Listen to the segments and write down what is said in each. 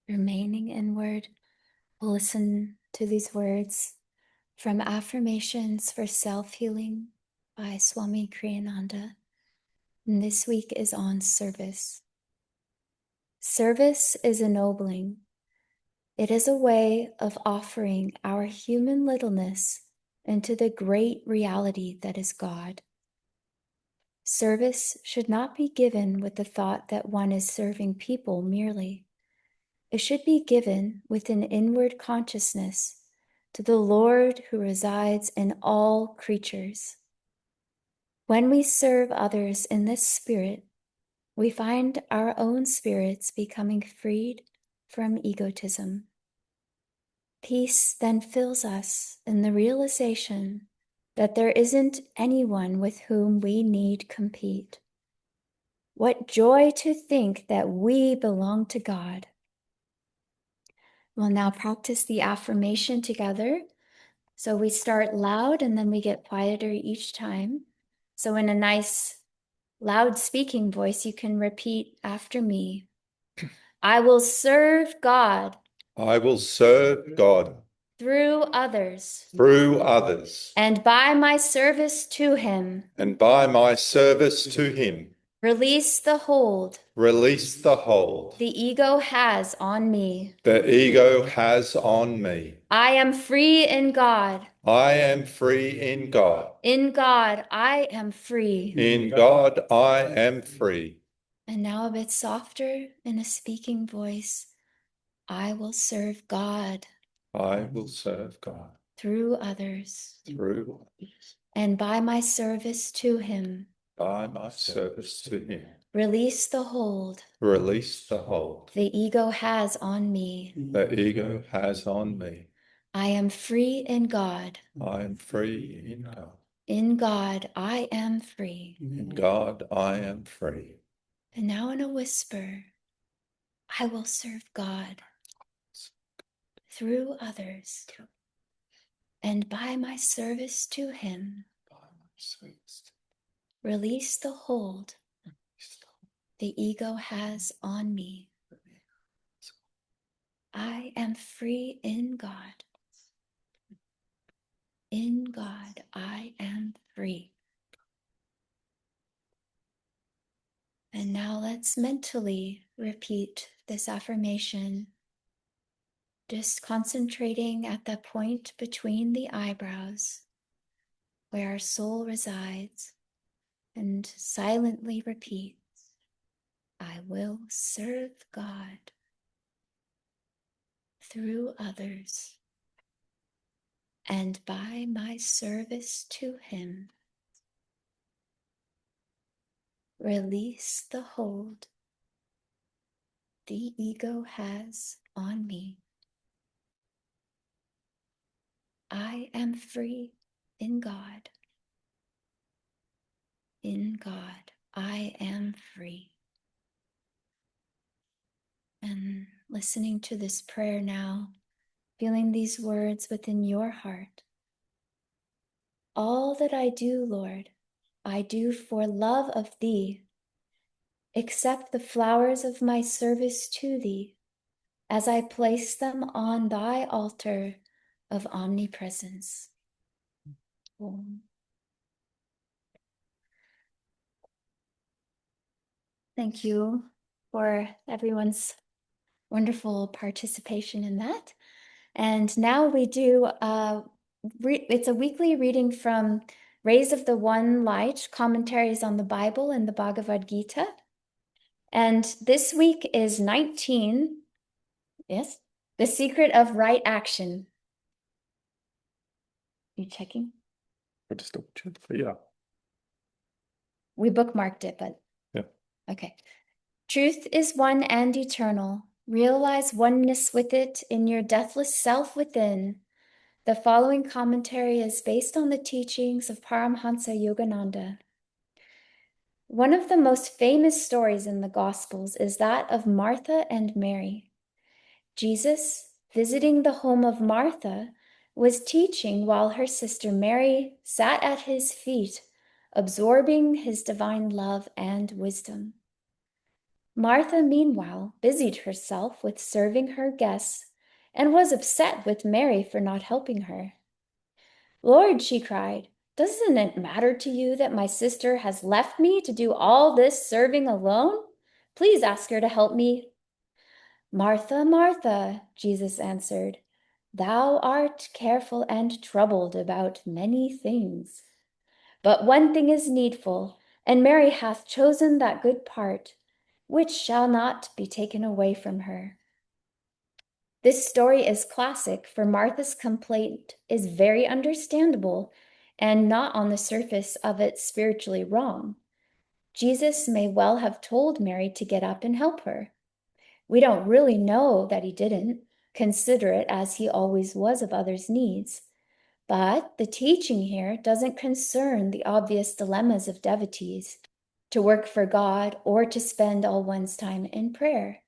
Remaining inward, we'll listen to these words from Affirmations for Self-Healing by Swami Kriyananda. And this week is on service. Service is ennobling. It is a way of offering our human littleness into the great reality that is God. Service should not be given with the thought that one is serving people merely. It should be given with an inward consciousness to the Lord who resides in all creatures. When we serve others in this spirit, we find our own spirits becoming freed from egotism. Peace then fills us in the realization that there isn't anyone with whom we need compete. What joy to think that we belong to God. We'll now practice the affirmation together. So we start loud and then we get quieter each time. So in a nice loud speaking voice, you can repeat after me. I will serve God. I will serve God Through others. through others And by my service to Him. and by my service to Him. Release the hold. Release the hold The ego has on me. the ego has on me. I am free in God. I am free in God. In God, I am free. In God, I am free. And now a bit softer in a speaking voice. I will serve God. I will serve God Through others. through others. And by my service to Him. By my service to Him. Release the hold. Release the hold The ego has on me. the ego has on me. I am free in God. I am free in God. In God, I am free. In God, I am free. And now in a whisper, I will serve God through others. And by my service to Him, release the hold the ego has on me. I am free in God. In God, I am free. And now let's mentally repeat this affirmation, just concentrating at the point between the eyebrows where our soul resides, and silently repeat, I will serve God through others, and by my service to Him, release the hold the ego has on me. I am free in God. In God, I am free. And listening to this prayer now, feeling these words within your heart. All that I do, Lord, I do for love of Thee. Accept the flowers of my service to Thee as I place them on Thy altar of omnipresence. Om. Thank you for everyone's wonderful participation in that. And now we do, it's a weekly reading from Rays of the One Light, Commentaries on the Bible and the Bhagavad Gita. And this week is 19, yes, The Secret of Right Action. You checking? I just double check, but yeah. We bookmarked it, but Yeah. Okay. Truth is one and eternal. Realize oneness with it in your deathless self within. The following commentary is based on the teachings of Paramhansa Yogananda. One of the most famous stories in the Gospels is that of Martha and Mary. Jesus, visiting the home of Martha, was teaching while her sister Mary sat at his feet, absorbing his divine love and wisdom. Martha, meanwhile, busied herself with serving her guests and was upset with Mary for not helping her. Lord, she cried, doesn't it matter to you that my sister has left me to do all this serving alone? Please ask her to help me. Martha, Martha, Jesus answered, thou art careful and troubled about many things. But one thing is needful, and Mary hath chosen that good part, which shall not be taken away from her. This story is classic, for Martha's complaint is very understandable and not on the surface of it spiritually wrong. Jesus may well have told Mary to get up and help her. We don't really know that he didn't, considerate as he always was of others' needs. But the teaching here doesn't concern the obvious dilemmas of devotees, to work for God or to spend all one's time in prayer.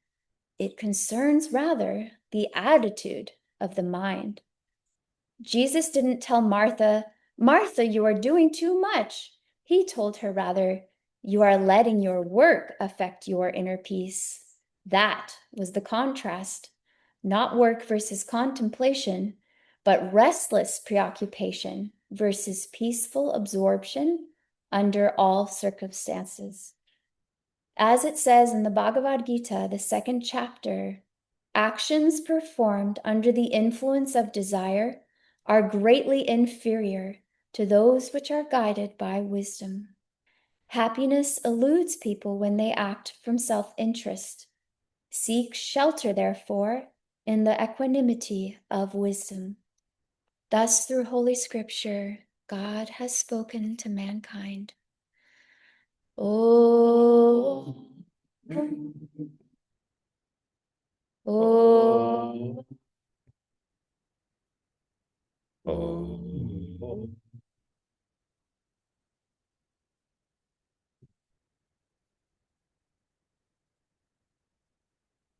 It concerns rather the attitude of the mind. Jesus didn't tell Martha, Martha, you are doing too much. He told her rather, you are letting your work affect your inner peace. That was the contrast, not work versus contemplation, but restless preoccupation versus peaceful absorption under all circumstances. As it says in the Bhagavad Gita, the second chapter, actions performed under the influence of desire are greatly inferior to those which are guided by wisdom. Happiness eludes people when they act from self-interest. Seek shelter, therefore, in the equanimity of wisdom. Thus, through Holy Scripture, God has spoken to mankind. Oh, oh, Oh,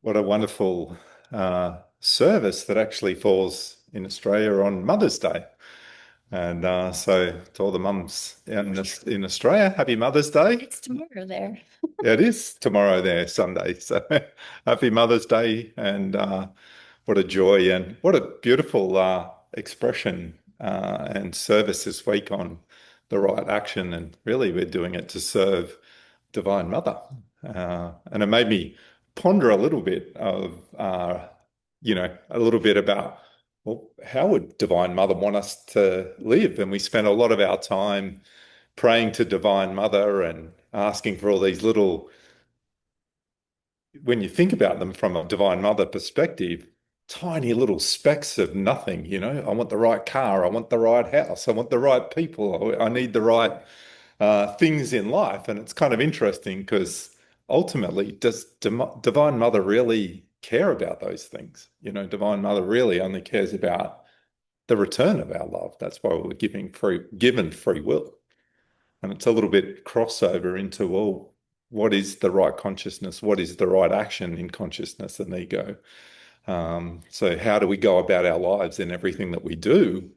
what a wonderful service that actually falls in Australia on Mother's Day. And so to all the mums in Australia, happy Mother's Day. It's tomorrow there. Yeah, it is tomorrow there, Sunday. So happy Mother's Day, and what a joy and what a beautiful expression and service this week on the right action. And really, we're doing it to serve Divine Mother. And it made me ponder a little bit of, a little bit about, well, how would Divine Mother want us to live? And we spend a lot of our time praying to Divine Mother and asking for all these little, when you think about them from a Divine Mother perspective, tiny little specks of nothing, I want the right car, I want the right house, I want the right people, I need the right things in life. And it's kind of interesting because ultimately, does Divine Mother really care about those things? Divine Mother really only cares about the return of our love. That's why we're given free will. And it's a little bit crossover into, well, what is the right consciousness? What is the right action in consciousness and ego? So how do we go about our lives in everything that we do?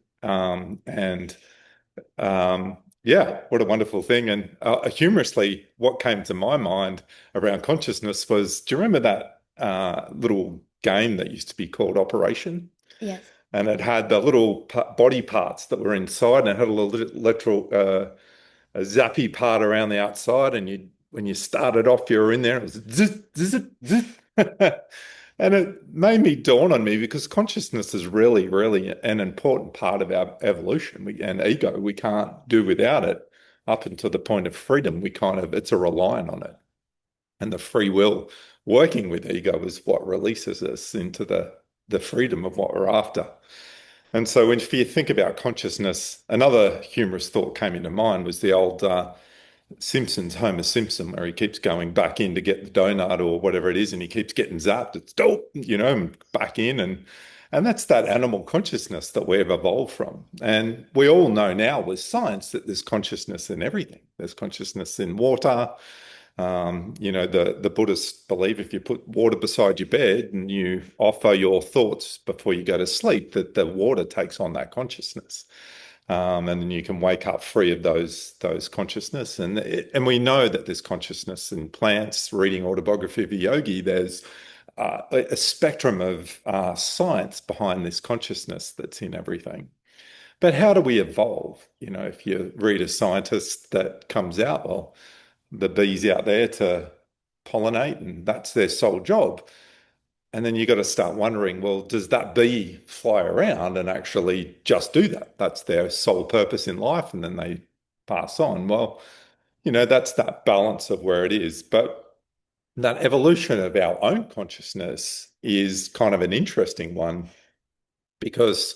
Yeah, what a wonderful thing. And humorously, what came to my mind around consciousness was, do you remember that little game that used to be called Operation? Yes. And it had the little body parts that were inside, and it had a little electrical a zappy part around the outside, and when you started off, you were in there, it was zzz, zzz, zzz. And it made me dawn on me because consciousness is really, really an important part of our evolution. And ego, we can't do without it. Up until the point of freedom, it's a reliant on it. And the free will working with ego is what releases us into the freedom of what we're after. And so if you think about consciousness, another humorous thought came into mind was the old Simpsons, Homer Simpson, where he keeps going back in to get the donut or whatever it is, and he keeps getting zapped. It's dope, and back in. And that's that animal consciousness that we've evolved from. And we all know now with science that there's consciousness in everything. There's consciousness in water. The Buddhists believe if you put water beside your bed and you offer your thoughts before you go to sleep, that the water takes on that consciousness. And then you can wake up free of those consciousness. And we know that there's consciousness in plants. Reading Autobiography of a Yogi, there's a spectrum of science behind this consciousness that's in everything. But how do we evolve? You know, if you read a scientist that comes out, well, the bees out there to pollinate, and that's their sole job. And then you got to start wondering, well, does that bee fly around and actually just do that? That's their sole purpose in life, and then they pass on. Well, you know, that's that balance of where it is. But that evolution of our own consciousness is kind of an interesting one because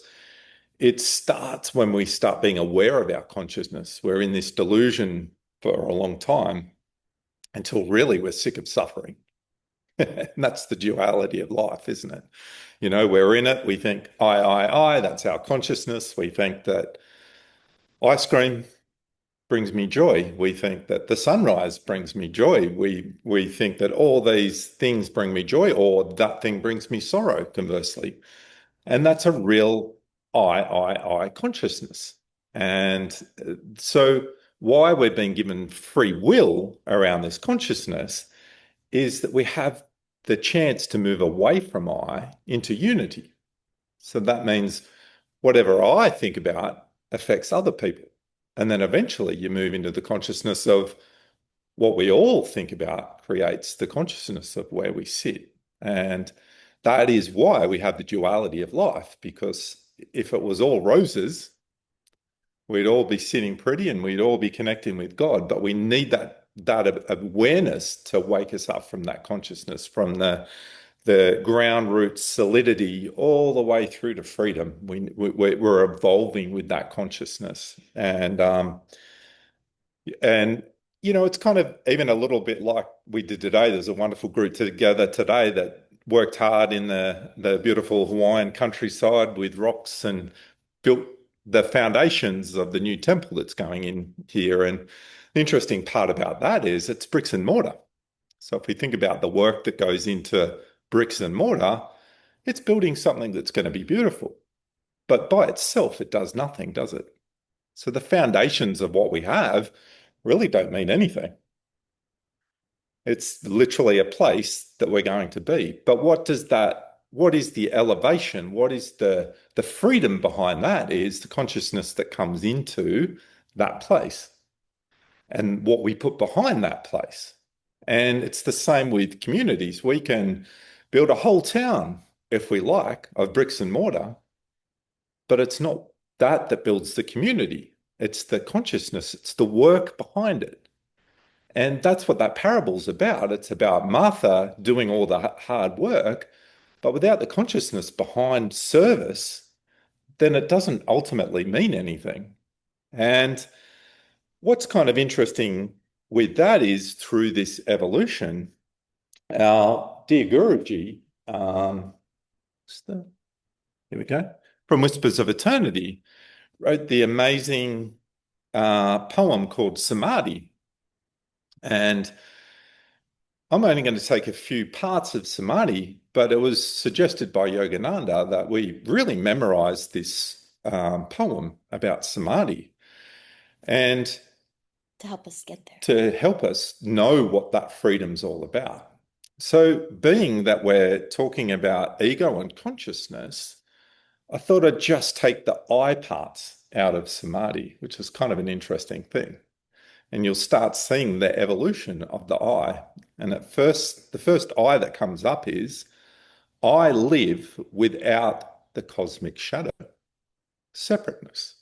it starts when we start being aware of our consciousness. We're in this delusion for a long time until really we're sick of suffering. And that's the duality of life, isn't it? You know, we're in it. We think I. That's our consciousness. We think that ice cream brings me joy. We think that the sunrise brings me joy. We think that all these things bring me joy, or that thing brings me sorrow, conversely. And that's a real I consciousness. And so why we're being given free will around this consciousness is that we have the chance to move away from I into unity. So that means whatever I think about affects other people. And then eventually you move into the consciousness of what we all think about creates the consciousness of where we sit. And that is why we have the duality of life, because if it was all roses, we'd all be sitting pretty and we'd all be connecting with God. But we need that awareness to wake us up from that consciousness, from the ground root solidity all the way through to freedom. We're evolving with that consciousness. And you know, it's kind of even a little bit like we did today. There's a wonderful group together today that worked hard in the beautiful Hawaiian countryside with rocks and built the foundations of the new temple that's going in here. And the interesting part about that is it's bricks and mortar. So if we think about the work that goes into bricks and mortar, it's building something that's going to be beautiful. But by itself, it does nothing, does it? So the foundations of what we have really don't mean anything. It's literally a place that we're going to be. But what is the elevation? What is the freedom behind that is the consciousness that comes into that place and what we put behind that place. And it's the same with communities. We can build a whole town, if we like, of bricks and mortar, but it's not that builds the community. It's the consciousness, it's the work behind it. And that's what that parable's about. It's about Martha doing all the hard work, but without the consciousness behind service, then it doesn't ultimately mean anything. And what's kind of interesting with that is through this evolution, our dear Guruji, here we go, from Whispers of Eternity, wrote the amazing poem called Samadhi. And I'm only going to take a few parts of Samadhi, but it was suggested by Yogananda that we really memorize this poem about Samadhi and to help us get there. to help us know what that freedom's all about. So, being that we're talking about ego and consciousness, I thought I'd just take the I parts out of Samadhi, which is kind of an interesting thing. And you'll start seeing the evolution of the I. And at first, the first I that comes up is, I live without the cosmic shadow, separateness.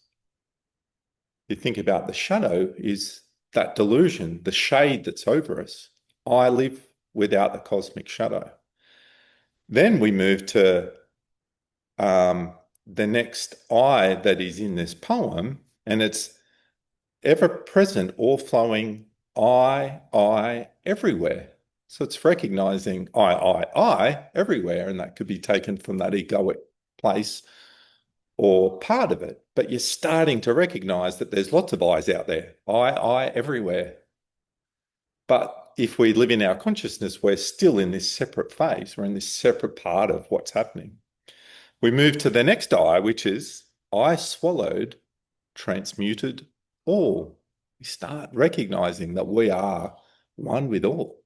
You think about the shadow is that delusion, the shade that's over us. I live without the cosmic shadow. Then we move to the next I that is in this poem, and it's ever present, all flowing, I, everywhere. So it's recognizing I everywhere, and that could be taken from that egoic place or part of it. But you're starting to recognize that there's lots of I's out there, I everywhere. But if we live in our consciousness, we're still in this separate phase. We're in this separate part of what's happening. We move to the next I, which is I swallowed transmuted all. We start recognizing that we are one with all.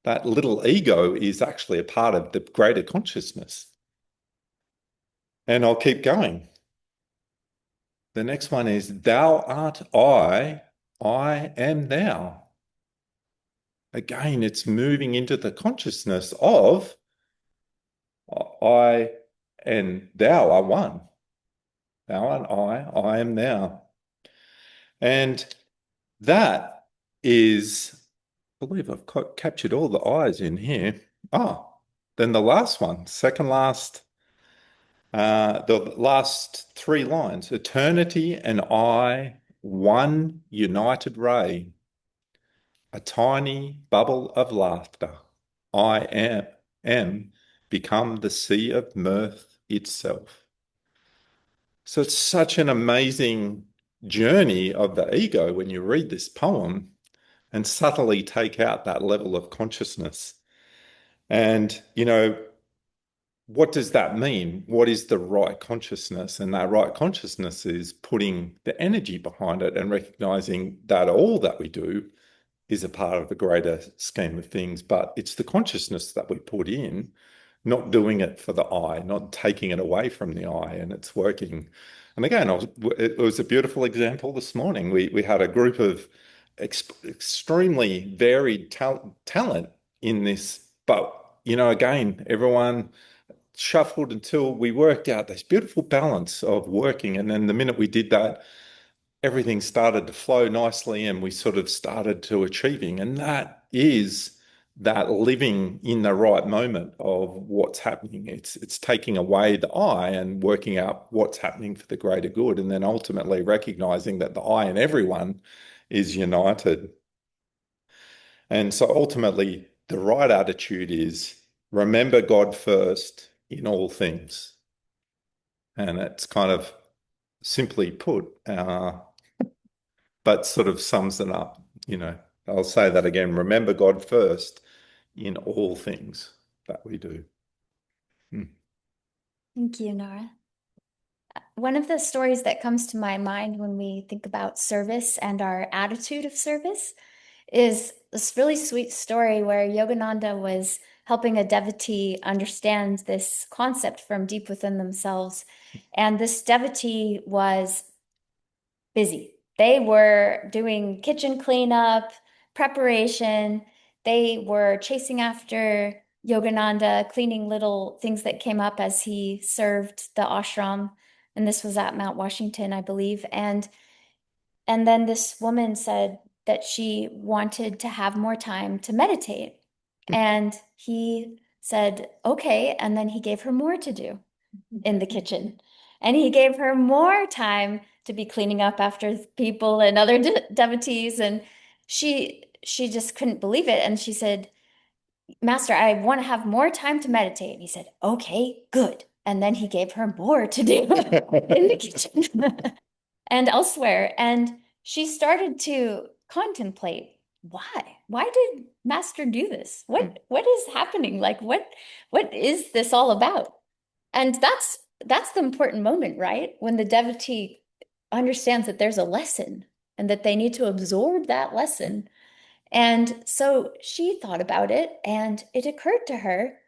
That little ego is actually a part of the greater consciousness. And I'll keep going. The next one is, thou art I am thou. Again, it's moving into the consciousness of I and thou are one. Thou and I am thou. And that is, I believe I've captured all the I's in here. Oh, then the last one, second last, the last three lines, eternity and I, one united ray, a tiny bubble of laughter. I am become the sea of mirth itself. So it's such an amazing journey of the ego when you read this poem and subtly take out that level of consciousness. And, what does that mean? What is the right consciousness? And that right consciousness is putting the energy behind it and recognizing that all that we do is a part of the greater scheme of things, but it's the consciousness that we put in, not doing it for the I, not taking it away from the I, and it's working. And again, it was a beautiful example this morning. We had a group of extremely varied talent in this, but again, everyone shuffled until we worked out this beautiful balance of working. And then the minute we did that, everything started to flow nicely and we sort of started to achieving. And that is that living in the right moment of what's happening. It's taking away the I and working out what's happening for the greater good. And then ultimately recognizing that the I in everyone is united. And so ultimately, the right attitude is remember God first in all things. And it's kind of simply put, but sort of sums it up. I'll say that again. Remember God first in all things that we do. Hmm. Thank you, Nara. One of the stories that comes to my mind when we think about service and our attitude of service is this really sweet story where Yogananda was helping a devotee understand this concept from deep within themselves. And this devotee was busy. They were doing kitchen cleanup, preparation. They were chasing after Yogananda, cleaning little things that came up as he served the ashram. And this was at Mount Washington, I believe. And then this woman said that she wanted to have more time to meditate. And he said, okay. And then he gave her more to do in the kitchen. And he gave her more time to be cleaning up after people and other devotees. And she just couldn't believe it. And she said, Master, I want to have more time to meditate. And he said, okay, good. And then he gave her more to do in the kitchen and elsewhere. And she started to contemplate, why? Why did Master do this? What is happening? Like what is this all about? And that's the important moment, right? When the devotee understands that there's a lesson and that they need to absorb that lesson. And so she thought about it, and it occurred to her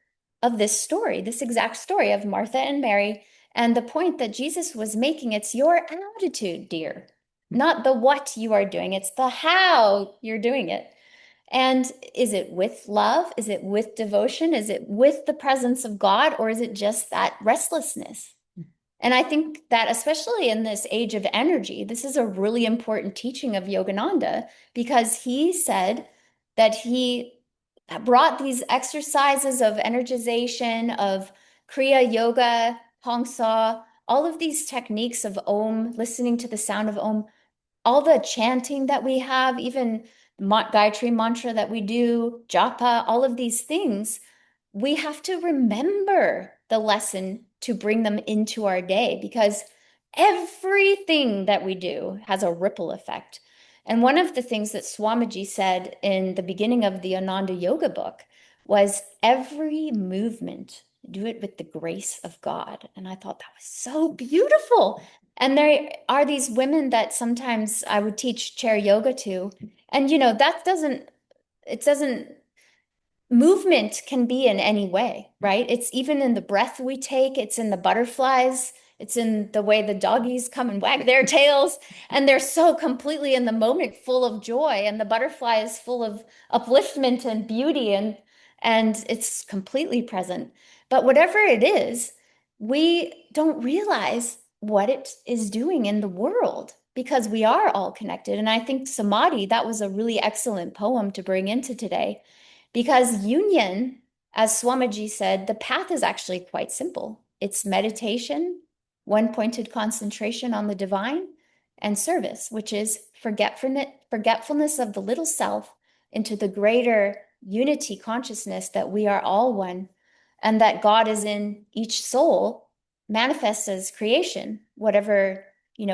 of this story, this exact story of Martha and Mary, and the point that Jesus was making. It's your attitude, dear, not the what you are doing, it's the how you're doing it. And is it with love? Is it with devotion? Is it with the presence of God? Or is it just that restlessness? And I think that especially in this age of energy, this is a really important teaching of Yogananda, because he said that he brought these exercises of energization, of Kriya Yoga, Hongsa, all of these techniques of Om, listening to the sound of Om, all the chanting that we have, even Gayatri mantra that we do, japa, all of these things, we have to remember the lesson to bring them into our day, because everything that we do has a ripple effect. And one of the things that Swamiji said in the beginning of the Ananda Yoga book was every movement do it with the grace of God. And I thought that was so beautiful. And there are these women that sometimes I would teach chair yoga to. And, it doesn't movement can be in any way, right? It's even in the breath we take, it's in the butterflies, it's in the way the doggies come and wag their tails, and they're so completely in the moment, full of joy, and the butterfly is full of upliftment and beauty, and it's completely present. But whatever it is, we don't realize what it is doing in the world because we are all connected. And I think Samadhi, that was a really excellent poem to bring into today. Because union, as Swamiji said, the path is actually quite simple. It's meditation, one-pointed concentration on the divine, and service, which is forgetfulness of the little self into the greater unity consciousness that we are all one and that God is in each soul manifests as creation, whatever,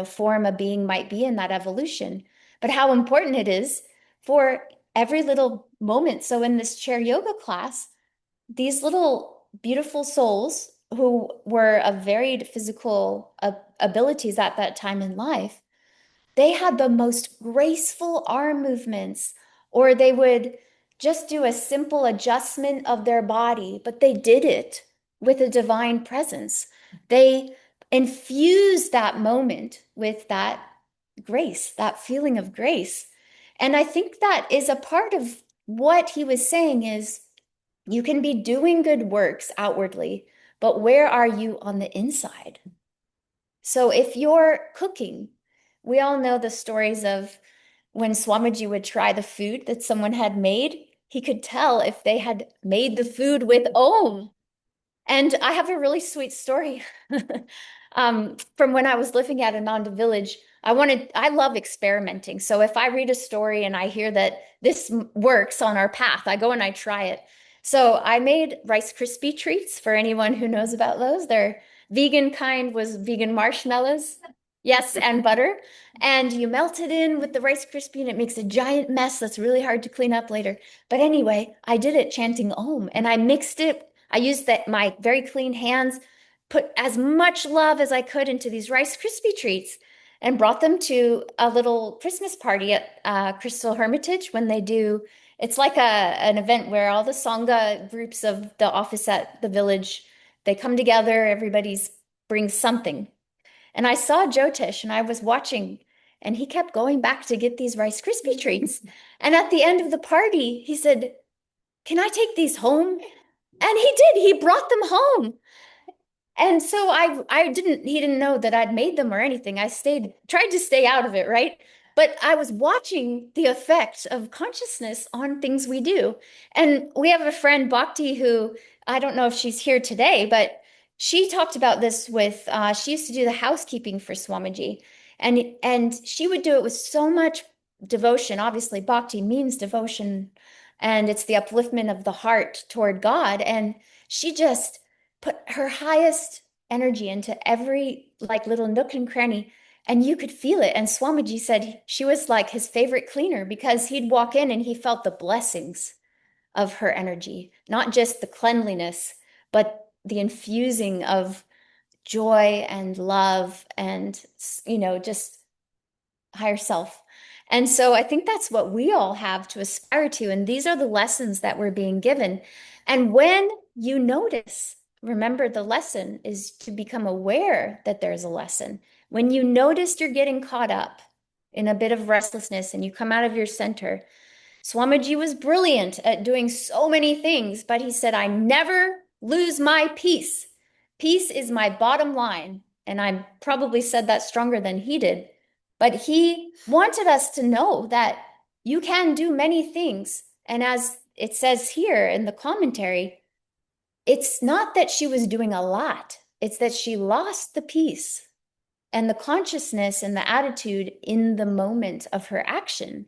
form a being might be in that evolution. But how important it is for every little moment. So in this chair yoga class, these little beautiful souls who were of varied physical abilities at that time in life, they had the most graceful arm movements, or they would just do a simple adjustment of their body, but they did it with a divine presence. They infused that moment with that grace, that feeling of grace. And I think that is a part of what he was saying is you can be doing good works outwardly, but where are you on the inside? So if you're cooking, we all know the stories of when Swamiji would try the food that someone had made, he could tell if they had made the food with Om. And I have a really sweet story from when I was living at Ananda Village. I love experimenting. So if I read a story and I hear that this works on our path, I go and I try it. So I made Rice Krispie treats for anyone who knows about those. Their vegan kind was vegan marshmallows. Yes, and butter. And you melt it in with the Rice Krispie and it makes a giant mess that's really hard to clean up later. But anyway, I did it chanting Om and I mixed it. I used my very clean hands, put as much love as I could into these Rice Krispie treats and brought them to a little Christmas party at Crystal Hermitage when they do. It's like an event where all the Sangha groups of the office at the village, they come together, everybody's brings something. And I saw Jyotish and I was watching and he kept going back to get these Rice Krispie treats. And at the end of the party, he said, "Can I take these home?" And he did. He brought them home. And so he didn't know that I'd made them or anything. Tried to stay out of it, right? But I was watching the effect of consciousness on things we do. And we have a friend, Bhakti, who I don't know if she's here today, but she talked about this she used to do the housekeeping for Swamiji. And she would do it with so much devotion. Obviously, Bhakti means devotion, and it's the upliftment of the heart toward God. And she just put her highest energy into every like little nook and cranny, and you could feel it. And Swamiji said she was like his favorite cleaner because he'd walk in and he felt the blessings of her energy, not just the cleanliness, but the infusing of joy and love and, just higher self. And so I think that's what we all have to aspire to. And these are the lessons that we're being given. And when you notice, remember the lesson is to become aware that there's a lesson. When you notice you're getting caught up in a bit of restlessness and you come out of your center, Swamiji was brilliant at doing so many things, but he said, "I never lose my peace. Peace is my bottom line." And I probably said that stronger than he did. But he wanted us to know that you can do many things. And as it says here in the commentary, it's not that she was doing a lot, it's that she lost the peace and the consciousness and the attitude in the moment of her action.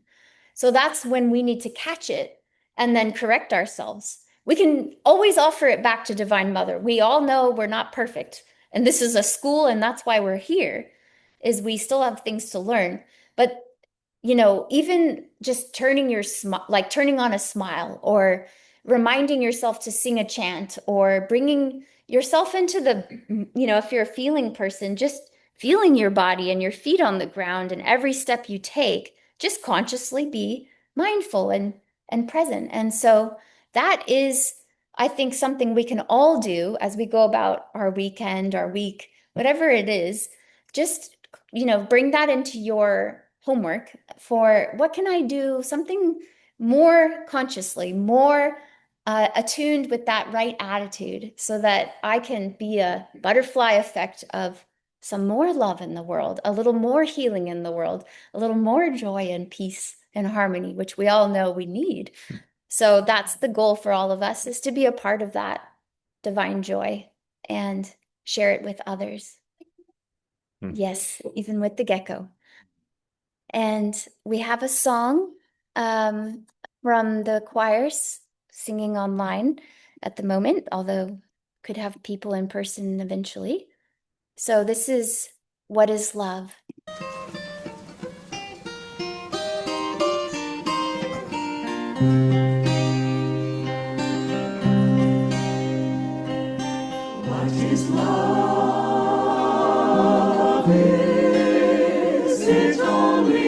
So that's when we need to catch it and then correct ourselves. We can always offer it back to Divine Mother. We all know we're not perfect. And this is a school, and that's why we're here, is we still have things to learn. But, even just turning on a smile or reminding yourself to sing a chant or bringing yourself into the, if you're a feeling person, just feeling your body and your feet on the ground and every step you take, just consciously be mindful and present. And so that is, I think, something we can all do as we go about our weekend, our week, whatever it is. Just, bring that into your homework for what can I do? Something more consciously, more attuned with that right attitude so that I can be a butterfly effect of some more love in the world, a little more healing in the world, a little more joy and peace and harmony, which we all know we need. So that's the goal for all of us, is to be a part of that divine joy and share it with others. Hmm. Yes, even with the gecko. And we have a song from the choirs singing online at the moment, although could have people in person eventually. So this is What is Love? What is love?